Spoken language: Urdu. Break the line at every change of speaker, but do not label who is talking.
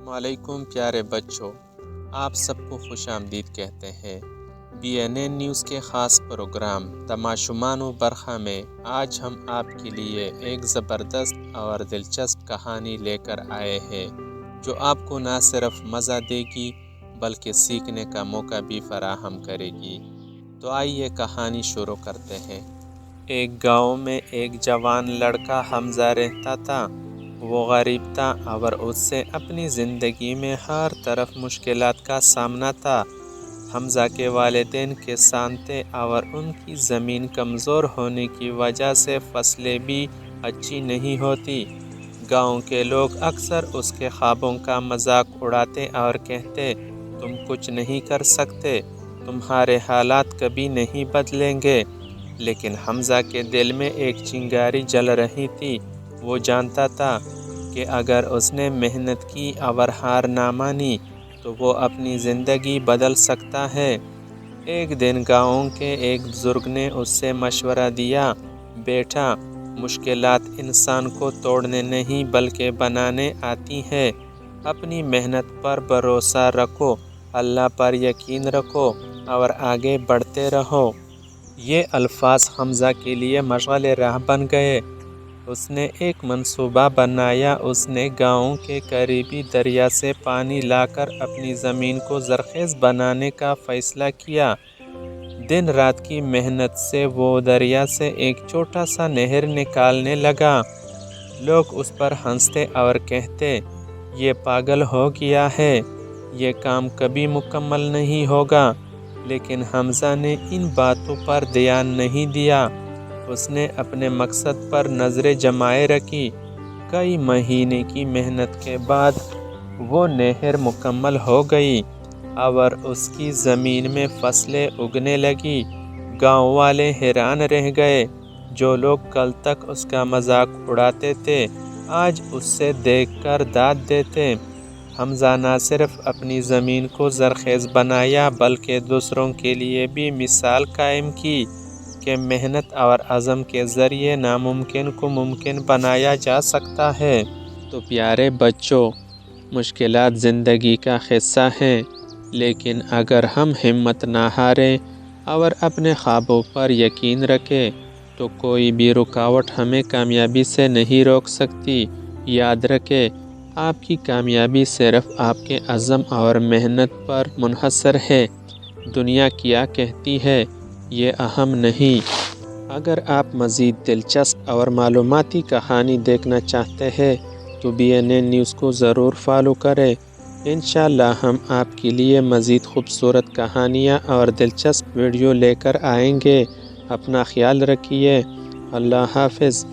وعلیکم پیارے بچوں، آپ سب کو خوش آمدید کہتے ہیں۔ BNN نیوز کے خاص پروگرام تماشمان و برخا میں آج ہم آپ کے لیے ایک زبردست اور دلچسپ کہانی لے کر آئے ہیں جو آپ کو نہ صرف مزہ دے گی بلکہ سیکھنے کا موقع بھی فراہم کرے گی۔ تو آئیے کہانی شروع کرتے ہیں۔ ایک گاؤں میں ایک جوان لڑکا حمزہ رہتا تھا۔ وہ غریب تھا اور اس سے اپنی زندگی میں ہر طرف مشکلات کا سامنا تھا۔ حمزہ کے والدین کسان تھے اور ان کی زمین کمزور ہونے کی وجہ سے فصلیں بھی اچھی نہیں ہوتی۔ گاؤں کے لوگ اکثر اس کے خوابوں کا مذاق اڑاتے اور کہتے، تم کچھ نہیں کر سکتے، تمہارے حالات کبھی نہیں بدلیں گے۔ لیکن حمزہ کے دل میں ایک چنگاری جل رہی تھی۔ وہ جانتا تھا کہ اگر اس نے محنت کی اور ہار نہ مانی تو وہ اپنی زندگی بدل سکتا ہے۔ ایک دن گاؤں کے ایک بزرگ نے اس سے مشورہ دیا، بیٹا، مشکلات انسان کو توڑنے نہیں بلکہ بنانے آتی ہیں۔ اپنی محنت پر بھروسہ رکھو، اللہ پر یقین رکھو اور آگے بڑھتے رہو۔ یہ الفاظ حمزہ کے لیے مشعل راہ بن گئے۔ اس نے ایک منصوبہ بنایا۔ اس نے گاؤں کے قریبی دریا سے پانی لا کر اپنی زمین کو زرخیز بنانے کا فیصلہ کیا۔ دن رات کی محنت سے وہ دریا سے ایک چھوٹا سا نہر نکالنے لگا۔ لوگ اس پر ہنستے اور کہتے، یہ پاگل ہو گیا ہے، یہ کام کبھی مکمل نہیں ہوگا۔ لیکن حمزہ نے ان باتوں پر دھیان نہیں دیا۔ اس نے اپنے مقصد پر نظریں جمائے رکھی۔ کئی مہینے کی محنت کے بعد وہ نہر مکمل ہو گئی اور اس کی زمین میں فصلیں اگنے لگی۔ گاؤں والے حیران رہ گئے۔ جو لوگ کل تک اس کا مذاق اڑاتے تھے آج اس سے دیکھ کر داد دیتے۔ حمزہ نہ صرف اپنی زمین کو زرخیز بنایا بلکہ دوسروں کے لیے بھی مثال قائم کی کہ محنت اور عزم کے ذریعے ناممکن کو ممکن بنایا جا سکتا ہے۔ تو پیارے بچوں، مشکلات زندگی کا حصہ ہیں، لیکن اگر ہم ہمت نہ ہاریں اور اپنے خوابوں پر یقین رکھیں تو کوئی بھی رکاوٹ ہمیں کامیابی سے نہیں روک سکتی۔ یاد رکھیں، آپ کی کامیابی صرف آپ کے عزم اور محنت پر منحصر ہے۔ دنیا کیا کہتی ہے یہ اہم نہیں۔ اگر آپ مزید دلچسپ اور معلوماتی کہانی دیکھنا چاہتے ہیں تو BNN نیوز کو ضرور فالو کریں۔ انشاءاللہ ہم آپ کے لیے مزید خوبصورت کہانیاں اور دلچسپ ویڈیو لے کر آئیں گے۔ اپنا خیال رکھیے۔ اللہ حافظ۔